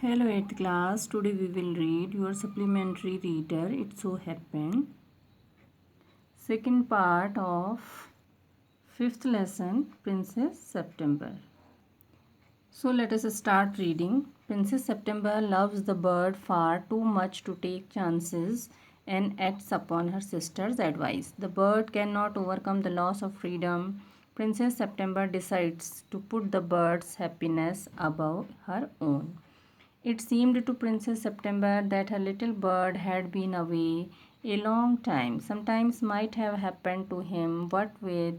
Hello 8th class, today we will read your supplementary reader It So Happened. Second part of 5th lesson Princess September. So let us start reading. Princess September loves the bird far too much to take chances and acts upon her sister's advice. The bird cannot overcome the loss of freedom. Princess September decides to put the bird's happiness above her own. It seemed to Princess September that her little bird had been away a long time. Sometimes might have happened to him, what with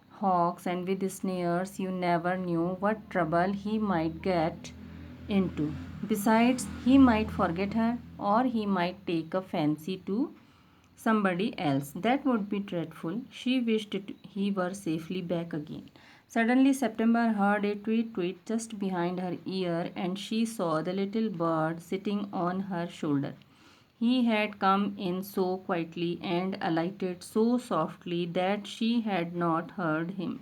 hawks and with snares, you never knew what trouble he might get into. Besides, he might forget her, or he might take a fancy to somebody else. That would be dreadful. She wished he were safely back again. Suddenly, September heard a tweet tweet just behind her ear, and she saw the little bird sitting on her shoulder. He had come in so quietly and alighted so softly that she had not heard him.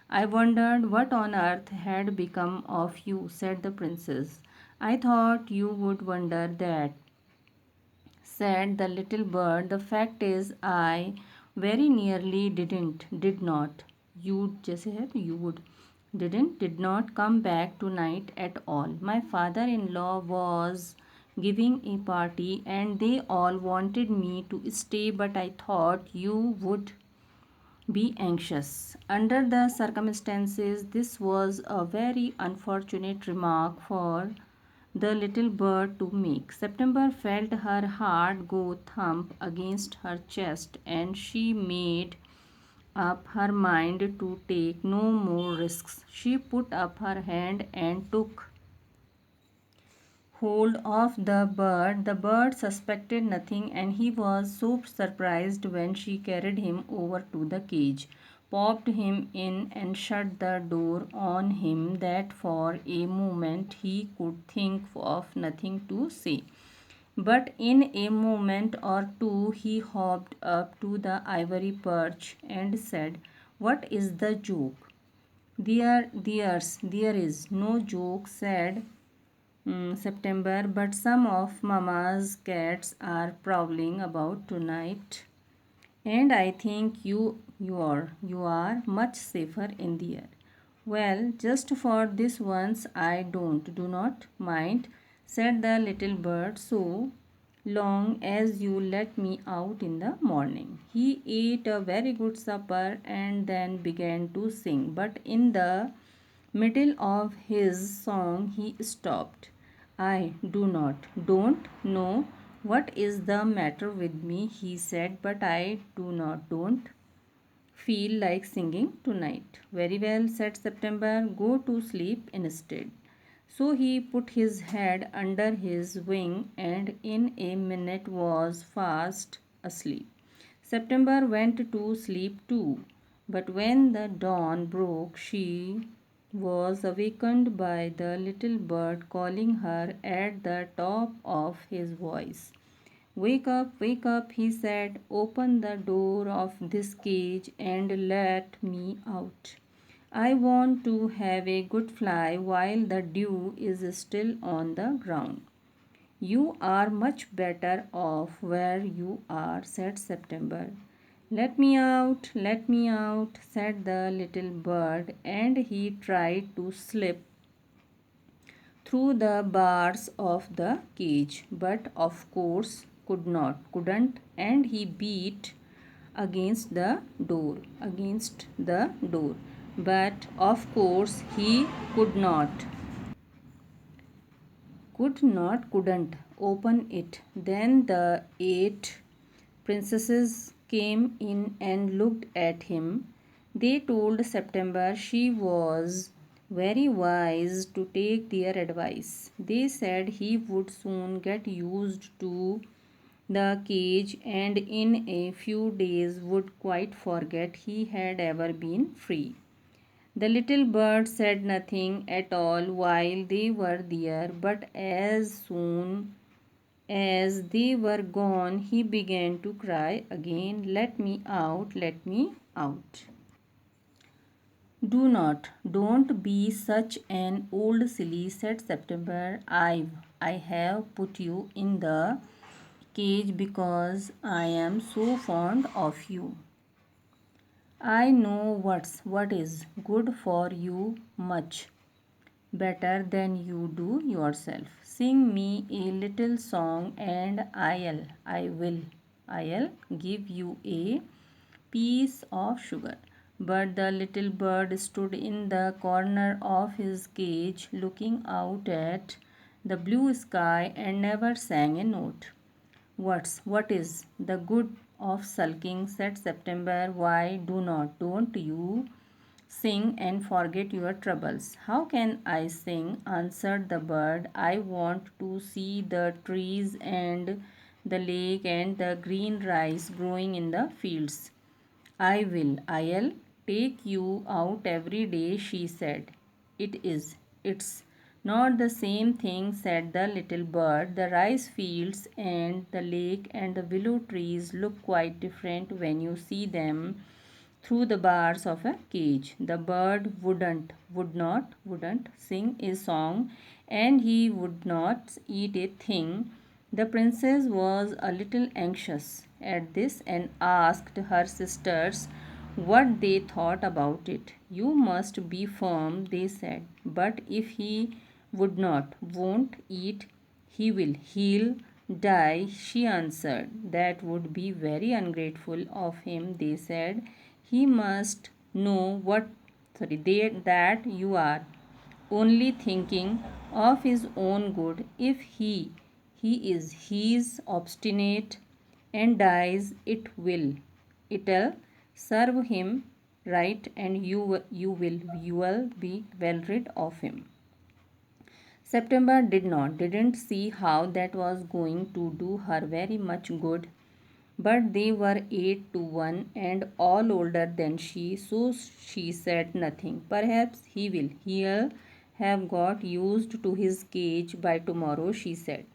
I wondered what on earth had become of you, said the princess. I thought you would wonder that, said the little bird. The fact is, I very nearly did not. You would. Did not come back tonight at all. My father in law was giving a party and they all wanted me to stay, but I thought you would be anxious. Under the circumstances, this was a very unfortunate remark for the little bird to make. September felt her heart go thump against her chest, and she made up her mind to take no more risks. She put up her hand and took hold of the bird. The bird suspected nothing, and he was so surprised when she carried him over to the cage, popped him in, and shut the door on him that for a moment he could think of nothing to say. But in a moment or two he hopped up to the ivory perch and said, "What is the joke?" There is no joke, said September, but some of Mama's cats are prowling about tonight, and I think you are much safer in the air. Well, just for this once I do not mind, said the little bird, so long as you let me out in the morning. He ate a very good supper and then began to sing, but in the middle of his song he stopped. I don't know what is the matter with me, he said, but I don't feel like singing tonight. Very well, said September, go to sleep instead. So he put his head under his wing and in a minute was fast asleep. September went to sleep too, but when the dawn broke, she was awakened by the little bird calling her at the top of his voice. Wake up, he said. Open the door of this cage and let me out. I want to have a good fly while the dew is still on the ground. You are much better off where you are, said September. Let me out, said the little bird, and he tried to slip through the bars of the cage, but of course couldn't, and he beat against the door, but of course he couldn't open it. Then the 8 princesses came in and looked at him. They told September she was very wise to take their advice. They said he would soon get used to the cage and in a few days would quite forget he had ever been free. The little bird said nothing at all while they were there, but as soon as they were gone, he began to cry again, let me out, let me out. Don't be such an old silly, said September. I have put you in the cage because I am so fond of you. I know what is good for you much better than you do yourself. Sing me a little song and I'll give you a piece of sugar. But the little bird stood in the corner of his cage looking out at the blue sky and never sang a note. What is the good of sulking, said September. Why don't you sing and forget your troubles? How can I sing? Answered the bird. I want to see the trees and the lake and the green rice growing in the fields. I'll take you out every day, she said. It's not the same thing, said the little bird. The rice fields and the lake and the willow trees look quite different when you see them through the bars of a cage. The bird wouldn't sing a song, and he would not eat a thing. The princess was a little anxious at this and asked her sisters what they thought about it. You must be firm, they said. But if he won't eat, he'll die, she answered. That would be very ungrateful of him, they said. He must know that you are only thinking of his own good. If he's obstinate and dies, it'll serve him right, and you will be well rid of him. September didn't see how that was going to do her very much good, but they were 8 to 1 and all older than she, so she said nothing. Perhaps he'll have got used to his cage by tomorrow, she said.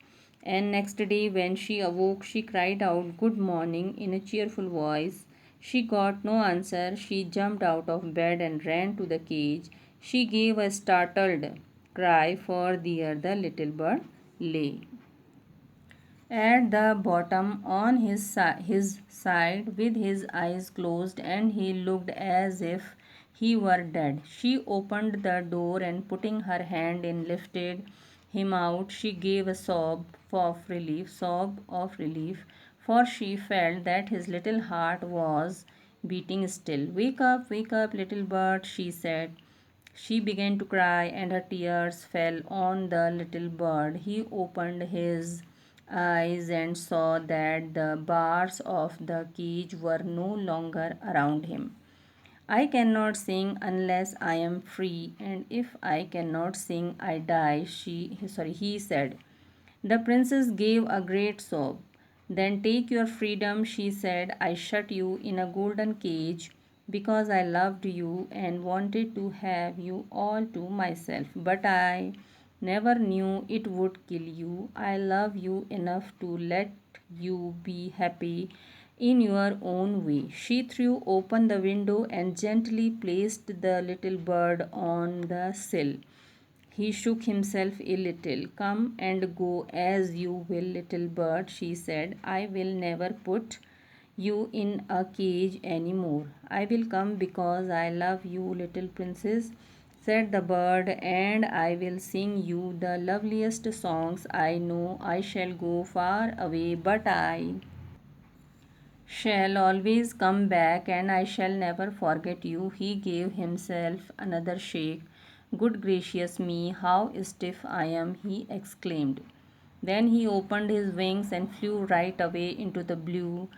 And next day, when she awoke, she cried out, "Good morning," in a cheerful voice. She got no answer. She jumped out of bed and ran to the cage. She gave a startled cry, for there the little bird lay at the bottom on his side with his eyes closed, and he looked as if he were dead. She opened the door and putting her hand in lifted him out. She gave a sob of relief, for she felt that his little heart was beating still. Wake up, little bird," she said. She began to cry, and her tears fell on the little bird. He opened his eyes and saw that the bars of the cage were no longer around him. "I cannot sing unless I am free, and if I cannot sing, I die," he said. The princess gave a great sob. "Then take your freedom," she said. "I shut you in a golden cage because I loved you and wanted to have you all to myself. But I never knew it would kill you. I love you enough to let you be happy in your own way." She threw open the window and gently placed the little bird on the sill. He shook himself a little. "Come and go as you will, little bird," she said. "I will never put you in a cage any more. I will come because I love you, little princess," said the bird, "and I will sing you the loveliest songs I know. I shall go far away, but I shall always come back, and I shall never forget you." He gave himself another shake. "Good gracious me, how stiff I am," he exclaimed. Then he opened his wings and flew right away into the blue.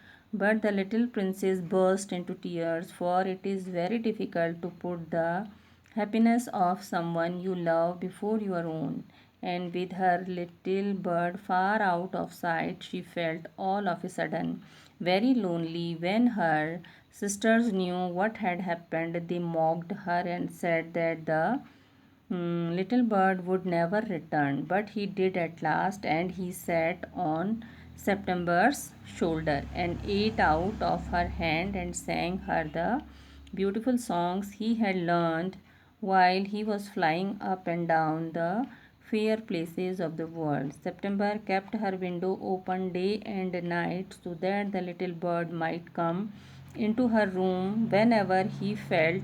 But the little princess burst into tears, for it is very difficult to put the happiness of someone you love before your own. And with her little bird far out of sight, she felt all of a sudden very lonely. When her sisters knew what had happened, they mocked her and said that the little bird would never return. But he did at last, and he sat on September's shoulder and ate out of her hand and sang her the beautiful songs he had learned while he was flying up and down the fair places of the world. September kept her window open day and night so that the little bird might come into her room whenever he felt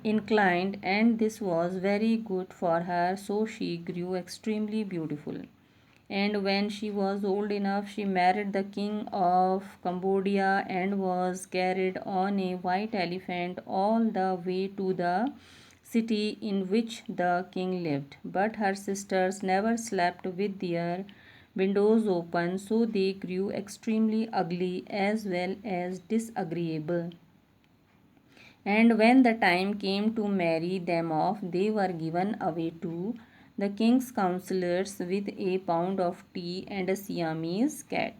inclined, and this was very good for her, so she grew extremely beautiful. And when she was old enough, she married the king of Cambodia and was carried on a white elephant all the way to the city in which the king lived. But her sisters never slept with their windows open, so they grew extremely ugly as well as disagreeable. And when the time came to marry them off, they were given away to the king's counselors with a pound of tea and a Siamese cat.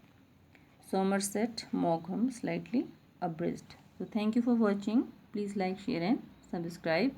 Somerset Maugham, slightly abridged. So thank you for watching. Please like, share and subscribe.